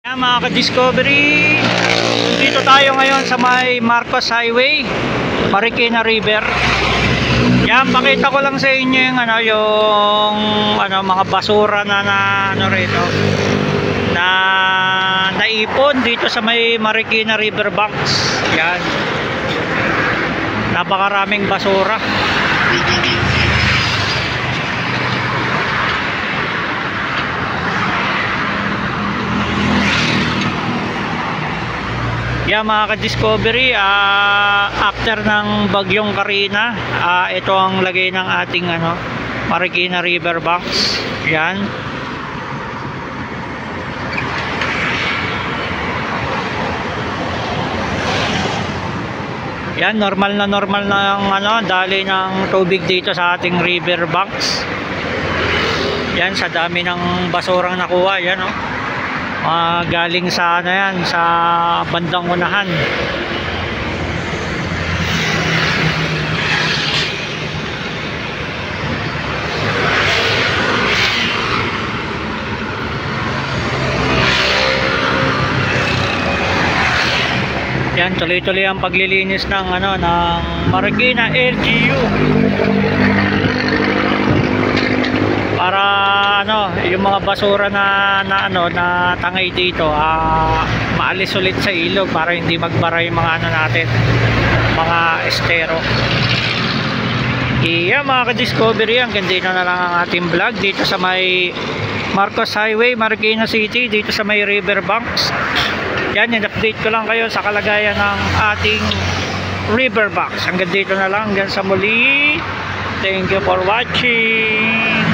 Mga ka-discovery, dito tayo ngayon sa may Marcos Highway, Marikina River. Yan, pakita ko lang sa inyo yung mga basura na rito na naipon dito sa may Marikina River banks. Yan, napakaraming basura. Yeah, mga ka-discovery, after ng bagyong Karina, ito ang lagay ng ating Marikina River banks. Yan. Yan, normal na ang daloy ng tubig dito sa ating river banks. Yan, sa dami ng basurang nakuha, yan galing sa sa bandang unahan. Yan, tuloy-tuloy ang paglilinis ng Marikina LGU para yung mga basura na tangay dito maalis ulit sa ilog para hindi magbara yung mga natin, mga estero. Iya, mga ka-discovery, hanggang dito na lang ang ating vlog dito sa may Marcos Highway, Marikina City, dito sa may river banks. Yan, in-update ko lang kayo sa kalagayan ng ating river banks. Hanggang dito na lang, hanggang sa muli. Thank you for watching.